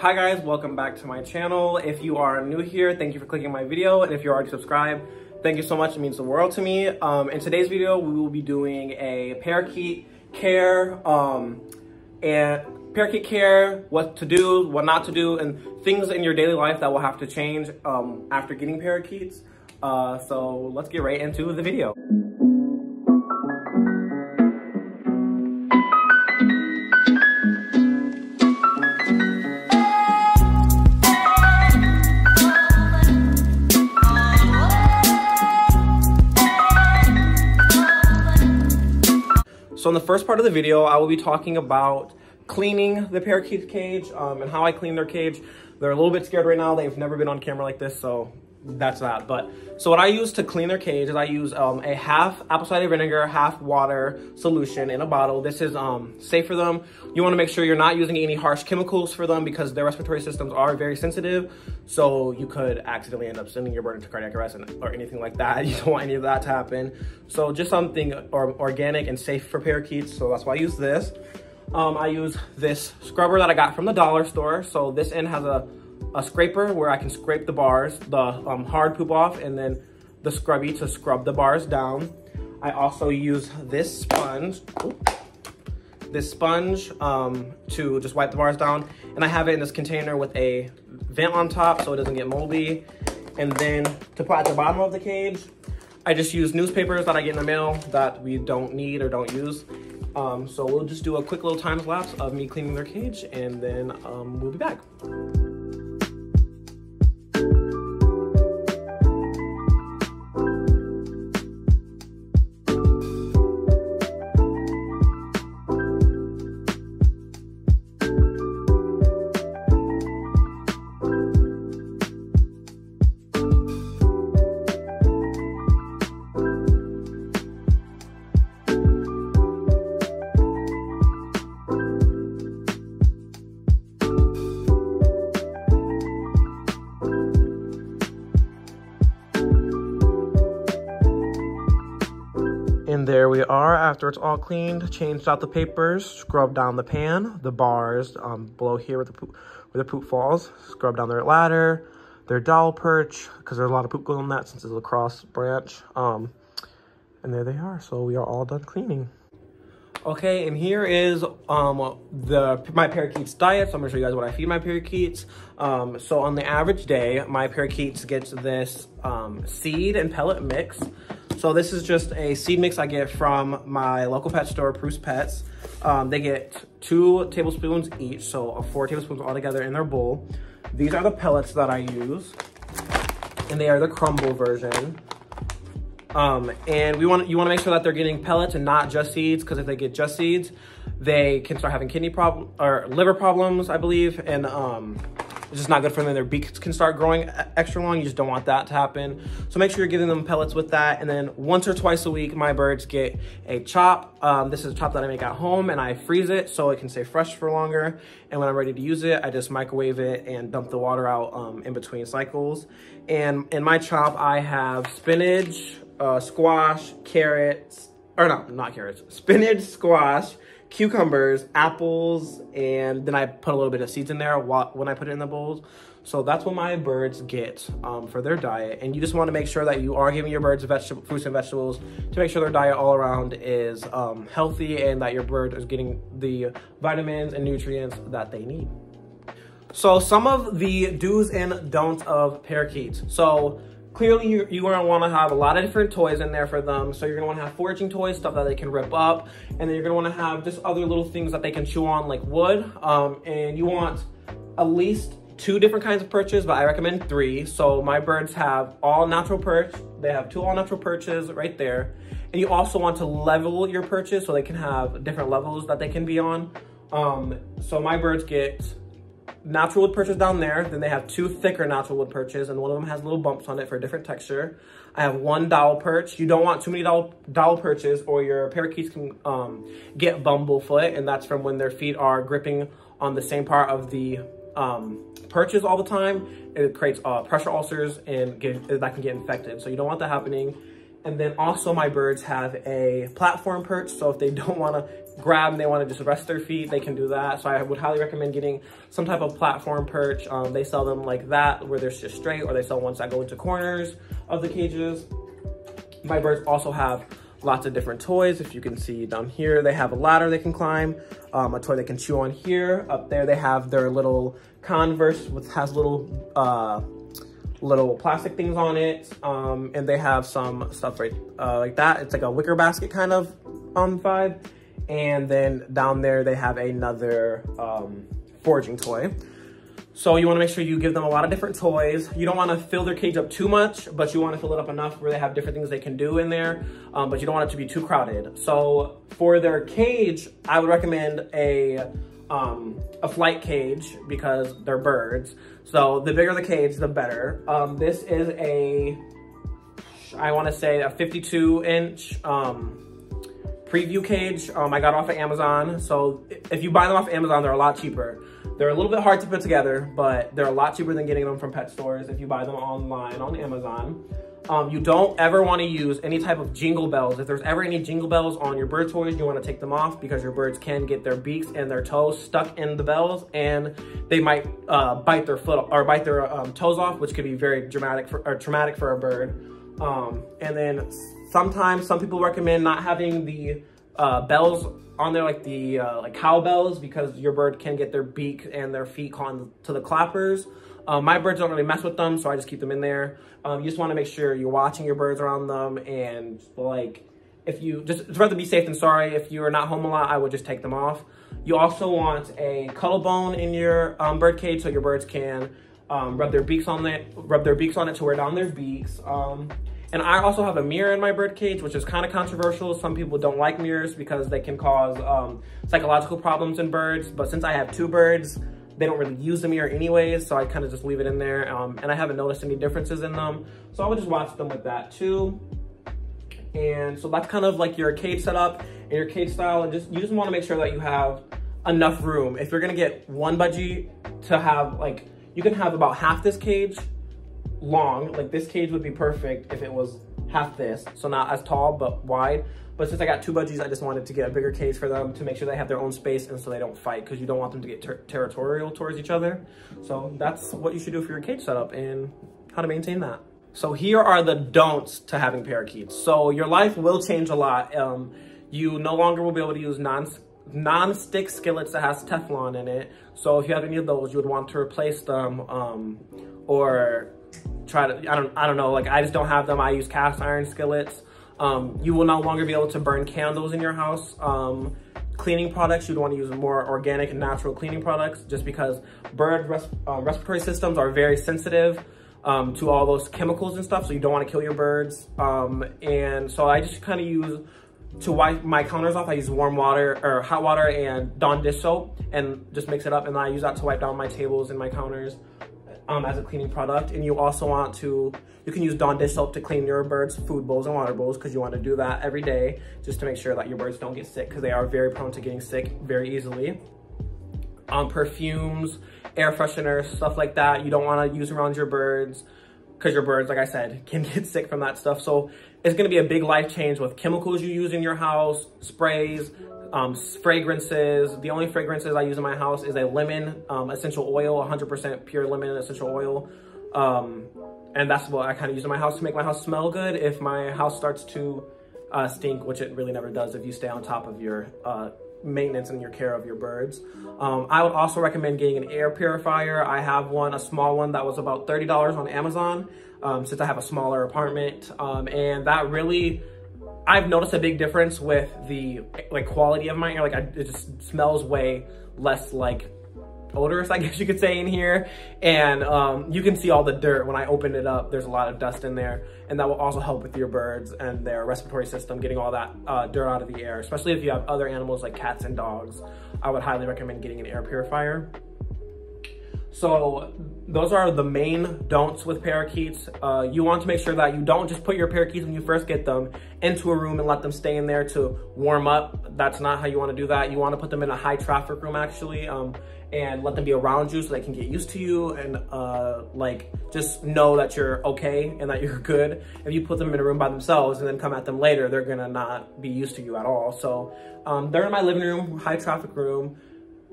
Hi guys, welcome back to my channel. If you are new here, thank you for clicking my video, and if you're already subscribed, thank you so much. It means the world to me. In today's video, we will be doing a Parakeet Care Parakeet Care, what to do, what not to do, and things in your daily life that will have to change after getting parakeets. So let's get right into the video. So in the first part of the video, I will be talking about cleaning the parakeet cage and how I clean their cage. They're a little bit scared right now. They've never been on camera like this, so that's that. So what I use to clean their cage is I use a half apple cider vinegar, half water solution in a bottle. This is safe for them. You want to make sure you're not using any harsh chemicals for them because their respiratory systems are very sensitive. So you could accidentally end up sending your bird into cardiac arrest or anything like that. You don't want any of that to happen. So just something organic and safe for parakeets. So that's why I use this. I use this scrubber that I got from the dollar store. So this end has a scraper where I can scrape the bars, the hard poop off, and then the scrubby to scrub the bars down. I also use this sponge, to just wipe the bars down. And I have it in this container with a vent on top so it doesn't get moldy. And then to put at the bottom of the cage, I just use newspapers that I get in the mail that we don't need or don't use. So we'll just do a quick little time lapse of me cleaning their cage, and then we'll be back. And there we are after it's all cleaned. Changed out the papers, scrubbed down the pan, the bars below here where the poop falls, scrubbed down their ladder, their dowel perch, because there's a lot of poop going on that since it's a cross branch. And there they are. So we are all done cleaning. Okay, and here is my parakeets diet. So I'm gonna show you guys what I feed my parakeets. So on the average day, my parakeets get this seed and pellet mix. So this is just a seed mix I get from my local pet store, Bruce Pets. They get 2 tablespoons each, so 4 tablespoons all together in their bowl. These are the pellets that I use, and they are the crumble version. And you want to make sure that they're getting pellets and not just seeds, because if they get just seeds, they can start having kidney problem or liver problems, I believe, and it's just not good for them. Their beaks can start growing extra long. You just don't want that to happen. So make sure you're giving them pellets with that. And then once or twice a week, my birds get a chop. This is a chop that I make at home, and I freeze it so it can stay fresh for longer. And when I'm ready to use it, I just microwave it and dump the water out in between cycles. And in my chop, I have spinach, squash, carrots, or no, not carrots, spinach, squash, cucumbers, apples, and then I put a little bit of seeds in there when I put it in the bowls. So that's what my birds get for their diet. And you just want to make sure that you are giving your birds fruits and vegetables to make sure their diet all around is healthy and that your bird is getting the vitamins and nutrients that they need. So some of the do's and don'ts of parakeets. So clearly, you're going to want to have a lot of different toys in there for them. So you're going to want to have foraging toys, stuff that they can rip up. And then you're going to want to have just other little things that they can chew on, like wood. And you want at least 2 different kinds of perches, but I recommend 3. So my birds have all natural perch. They have 2 all natural perches right there. And you also want to level your perches so they can have different levels that they can be on. So my birds get natural wood perches down there. Then they have 2 thicker natural wood perches, and one of them has little bumps on it for a different texture. I have 1 dowel perch. You don't want too many dowel perches, or your parakeets can get bumblefoot, and that's from when their feet are gripping on the same part of the perches all the time. It creates pressure ulcers, and that can get infected. So you don't want that happening. And then also my birds have a platform perch. So if they don't want to grab and they want to just rest their feet, they can do that. So I would highly recommend getting some type of platform perch. They sell them like that, where they're just straight, or they sell ones that go into corners of the cages. My birds also have lots of different toys. If you can see down here, they have a ladder they can climb, a toy they can chew on here. Up there, they have their little Converse, which has little plastic things on it, and they have some stuff right like that. It's like a wicker basket kind of vibe. And then down there they have another foraging toy. So you want to make sure you give them a lot of different toys. You don't want to fill their cage up too much, but you want to fill it up enough where they have different things they can do in there, but you don't want it to be too crowded. So for their cage, I would recommend a flight cage, because they're birds. So the bigger the cage, the better. This is I want to say a 52-inch preview cage. I got off of Amazon. So if you buy them off Amazon, they're a lot cheaper. They're a little bit hard to put together, but they're a lot cheaper than getting them from pet stores if you buy them online on Amazon. You don't ever want to use any type of jingle bells. If there's ever any jingle bells on your bird toys, you want to take them off, because your birds can get their beaks and their toes stuck in the bells, and they might bite their foot or bite their toes off, which could be very traumatic for a bird. And then sometimes some people recommend not having the bells on there, like the like cow bells, because your bird can get their beak and their feet caught to the clappers. My birds don't really mess with them, so I just keep them in there. You just want to make sure you're watching your birds around them, and like, if you it's rather be safe than sorry. If you are not home a lot, I would just take them off. You also want a cuddle bone in your bird cage, so your birds can rub their beaks on it to wear down their beaks. And I also have a mirror in my bird cage, which is kind of controversial. Some people don't like mirrors because they can cause psychological problems in birds. But since I have 2 birds, they don't really use the mirror anyways, so I kind of just leave it in there. And I haven't noticed any differences in them. So I would just watch them with that too. And so that's kind of like your cage setup and your cage style. And you just want to make sure that you have enough room. If you're going to get one budgie to have, like, you can have about half this cage long. Like, this cage would be perfect if it was half this, so not as tall but wide. But since I got 2 budgies, I just wanted to get a bigger cage for them to make sure they have their own space, and so they don't fight, because you don't want them to get territorial towards each other. So that's what you should do for your cage setup and how to maintain that. So here are the don'ts to having parakeets. So your life will change a lot. You no longer will be able to use non-stick skillets that has Teflon in it. So if you have any of those, you would want to replace them, or try to, I don't know, like, I just don't have them. I use cast iron skillets. You will no longer be able to burn candles in your house. Cleaning products, you'd want to use more organic and natural cleaning products, just because bird respiratory systems are very sensitive to all those chemicals and stuff, so you don't want to kill your birds. And so I just kind of use, to wipe my counters off, I use warm water or hot water and Dawn dish soap, and just mix it up, and then I use that to wipe down my tables and my counters as a cleaning product. And you also want to, you can use Dawn dish soap to clean your birds' food bowls and water bowls, because you want to do that every day, just to make sure that your birds don't get sick, because they are very prone to getting sick very easily. Perfumes, air fresheners, stuff like that, you don't want to use around your birds, because your birds, like I said, can get sick from that stuff. So it's going to be a big life change with chemicals you use in your house, sprays, fragrances. The only fragrances I use in my house is a lemon essential oil, 100% pure lemon essential oil. And that's what I kind of use in my house to make my house smell good. If my house starts to stink, which it really never does if you stay on top of your maintenance and your care of your birds. I would also recommend getting an air purifier. I have one, a small one, that was about $30 on Amazon, since I have a smaller apartment. And that really, I've noticed a big difference with the quality of my air. It just smells way less odorous, I guess you could say, in here. And you can see all the dirt when I open it up. There's a lot of dust in there, and that will also help with your birds and their respiratory system, getting all that dirt out of the air, especially if you have other animals like cats and dogs. I would highly recommend getting an air purifier. So those are the main don'ts with parakeets. You want to make sure that you don't just put your parakeets when you first get them into a room and let them stay in there to warm up. That's not how you want to do that. You want to put them in a high traffic room, actually. and let them be around you so they can get used to you and like just know that you're okay and that you're good. If you put them in a room by themselves and then come at them later, they're gonna not be used to you at all. So they're in my living room, high traffic room.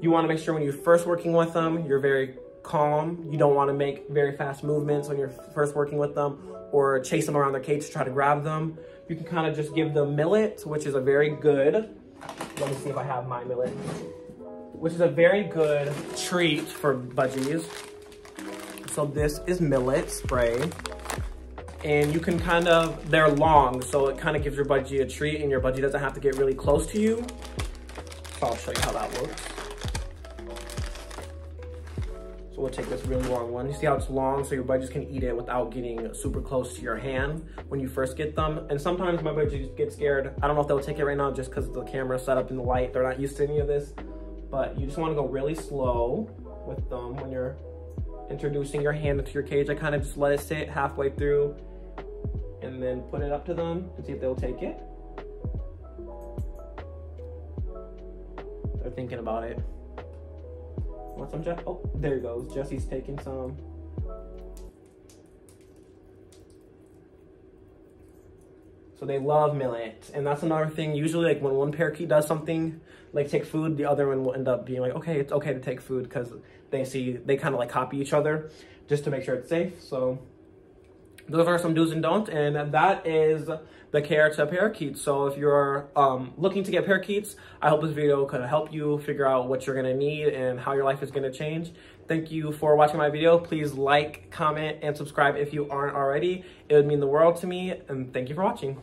You wanna make sure when you're first working with them, you're very calm. You don't wanna make very fast movements when you're first working with them or chase them around their cage to try to grab them. You can kind of just give them millet, which is a very good, let me see if I have my millet, which is a very good treat for budgies. So this is millet spray. And you can kind of, they're long, so it kind of gives your budgie a treat and your budgie doesn't have to get really close to you. So I'll show you how that works. So we'll take this really long one. You see how it's long, so your budgies can eat it without getting super close to your hand when you first get them. And sometimes my budgies get scared. I don't know if they'll take it right now just because the camera's set up in the light. They're not used to any of this. But you just want to go really slow with them when you're introducing your hand into your cage. I kind of just let it sit halfway through and then put it up to them and see if they'll take it. They're thinking about it. Want some, Jeff? Oh, there he goes. Jesse's taking some. So they love millet. And that's another thing. Usually, like when one parakeet does something, like take food, the other one will end up being like, okay, it's okay to take food, because they kind of like copy each other just to make sure it's safe. So those are some do's and don'ts, and that is the care to parakeets. So if you're looking to get parakeets, I hope this video could help you figure out what you're gonna need and how your life is gonna change. Thank you for watching my video. Please like, comment, and subscribe if you aren't already. It would mean the world to me, and thank you for watching.